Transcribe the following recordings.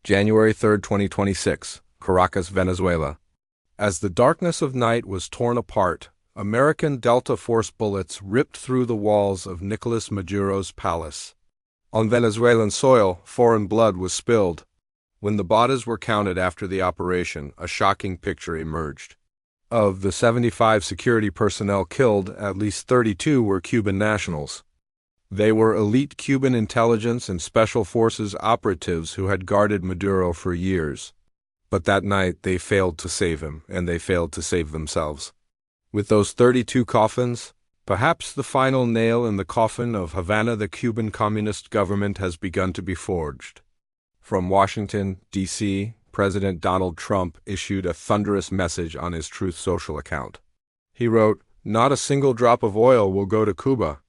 January 3, 2026, Caracas, Venezuela. As the darkness of night was torn apart, American Delta Force bullets ripped through the walls of Nicolás Maduro's palace. On Venezuelan soil, foreign blood was spilled. When the bodies were counted after the operation, a shocking picture emerged. Of the 75 security personnel killed, at least 32 were Cuban nationals. They were elite Cuban intelligence and special forces operatives who had guarded Maduro for years. But that night they failed to save him, and they failed to save themselves. With those 32 coffins, perhaps the final nail in the coffin of Havana, the Cuban Communist government has begun to be forged. From Washington, D.C., President Donald Trump issued a thunderous message on his Truth Social account. He wrote, "Not a single drop of oil will go to Cuba.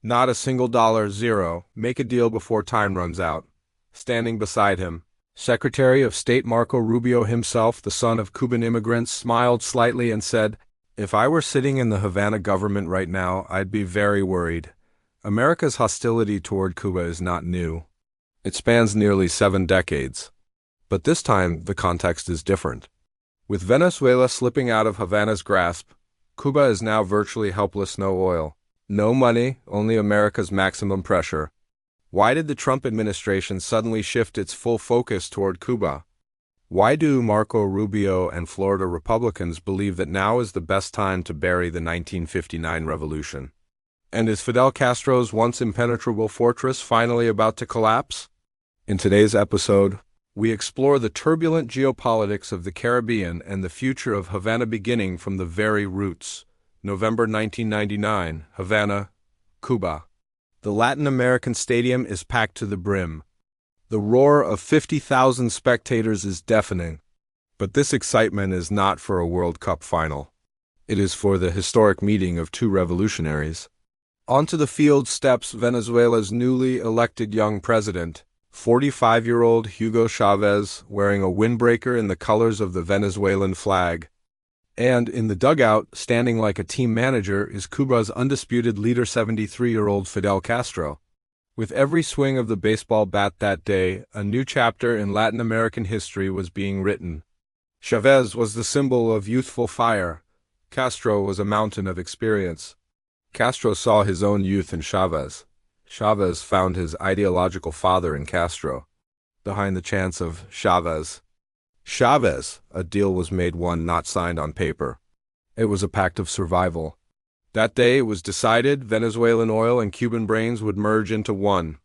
Not a single dollar, zero. Make a deal before time runs out." Standing beside him, Secretary of State Marco Rubio himself, the son of Cuban immigrants, smiled slightly and said, "If I were sitting in the Havana government right now, I'd be very worried. America's hostility toward Cuba is not new. It spans nearly 7 decades. But this time, the context is different. With Venezuela slipping out of Havana's grasp, Cuba is now virtually helpless. No oil. No money, only America's maximum pressure. Why did the Trump administration suddenly shift its full focus toward Cuba? Why do Marco Rubio and Florida Republicans believe that now is the best time to bury the 1959 revolution? And is Fidel Castro's once impenetrable fortress finally about to collapse? In today's episode, we explore the turbulent geopolitics of the Caribbean and the future of Havana beginning from the very roots. November 1999, Havana, Cuba. The Latin American stadium is packed to the brim. The roar of 50,000 spectators is deafening. But this excitement is not for a World Cup final. It is for the historic meeting of two revolutionaries. Onto the field steps Venezuela's newly elected young president, 45-year-old Hugo Chavez, wearing a windbreaker in the colors of the Venezuelan flag. And in the dugout, standing like a team manager, is Cuba's undisputed leader, 73-year-old Fidel Castro. With every swing of the baseball bat that day, a new chapter in Latin American history was being written. Chavez was the symbol of youthful fire. Castro was a mountain of experience. Castro saw his own youth in Chavez. Chavez found his ideological father in Castro. Behind the chants of Chavez, a deal was made, one not signed on paper. It was a pact of survival. That day it was decided Venezuelan oil and Cuban brains would merge into one.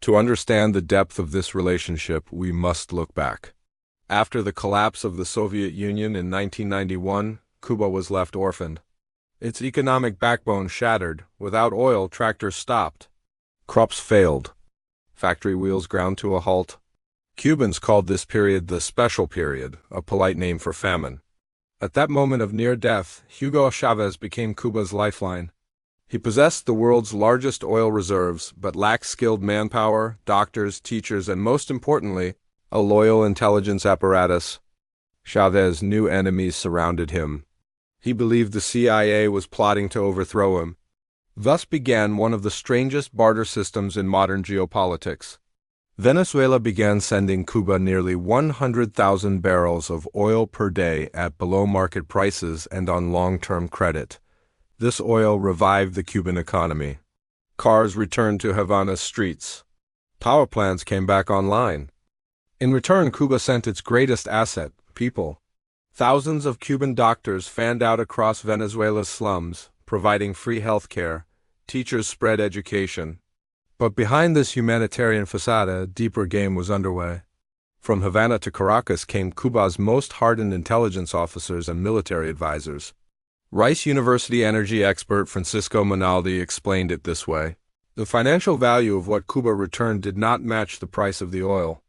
To understand the depth of this relationship, we must look back. After the collapse of the Soviet Union in 1991, Cuba was left orphaned. Its economic backbone shattered. Without oil, tractors stopped. Crops failed. Factory wheels ground to a halt. Cubans called this period the Special Period, a polite name for famine. At that moment of near death, Hugo Chavez became Cuba's lifeline. He possessed the world's largest oil reserves, but lacked skilled manpower, doctors, teachers, and most importantly, a loyal intelligence apparatus. Chavez's new enemies surrounded him. He believed the CIA was plotting to overthrow him. Thus began one of the strangest barter systems in modern geopolitics. Venezuela began sending Cuba nearly 100,000 barrels of oil per day at below-market prices and on long-term credit. This oil revived the Cuban economy. Cars returned to Havana's streets. Power plants came back online. In return, Cuba sent its greatest asset, people. Thousands of Cuban doctors fanned out across Venezuela's slums, providing free health care. Teachers spread education. But behind this humanitarian facade, a deeper game was underway. From Havana to Caracas came Cuba's most hardened intelligence officers and military advisors. Rice University energy expert Francisco Monaldi explained it this way: the financial value of what Cuba returned did not match the price of the oil.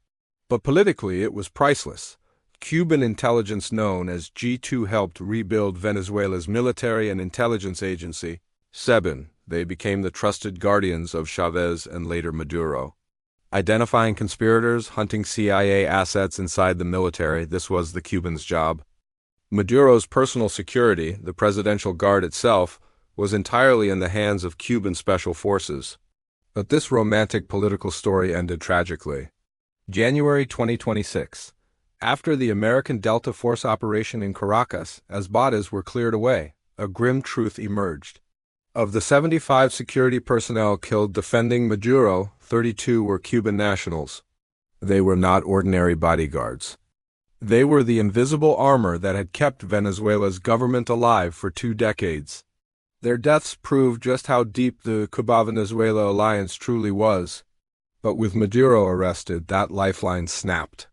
But politically, it was priceless. Cuban intelligence known as G2 helped rebuild Venezuela's military and intelligence agency, SEBIN. They became the trusted guardians of Chavez and later Maduro. Identifying conspirators, hunting CIA assets inside the military, this was the Cubans' job. Maduro's personal security, the Presidential Guard itself, was entirely in the hands of Cuban special forces. But this romantic political story ended tragically. January 2026. After the American Delta Force operation in Caracas, as bodies were cleared away, a grim truth emerged. Of the 75 security personnel killed defending Maduro, 32 were Cuban nationals. They were not ordinary bodyguards. They were the invisible armor that had kept Venezuela's government alive for 2 decades. Their deaths proved just how deep the Cuba-Venezuela alliance truly was. But with Maduro arrested, that lifeline snapped.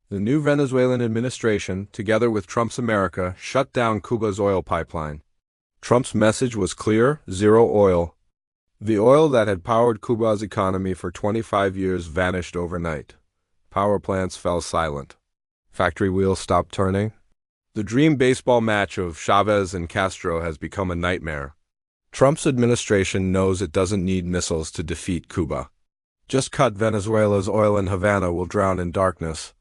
The new Venezuelan administration, together with Trump's America, shut down Cuba's oil pipeline. Trump's message was clear: zero oil. The oil that had powered Cuba's economy for 25 years vanished overnight. Power plants fell silent. Factory wheels stopped turning. The dream baseball match of Chavez and Castro has become a nightmare. Trump's administration knows it doesn't need missiles to defeat Cuba. Just cut Venezuela's oil and Havana will drown in darkness.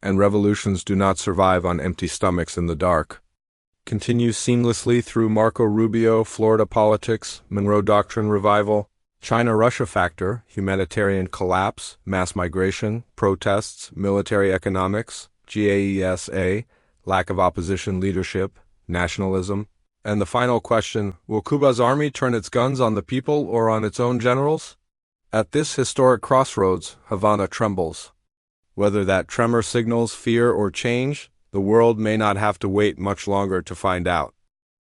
And revolutions do not survive on empty stomachs in the dark. Continue seamlessly through Marco Rubio, Florida politics, Monroe Doctrine revival, China-Russia factor, humanitarian collapse, mass migration, protests, military economics, GAESA, lack of opposition leadership, nationalism, and the final question, will Cuba's army turn its guns on the people or on its own generals? At this historic crossroads, Havana trembles. Whether that tremor signals fear or change, the world may not have to wait much longer to find out.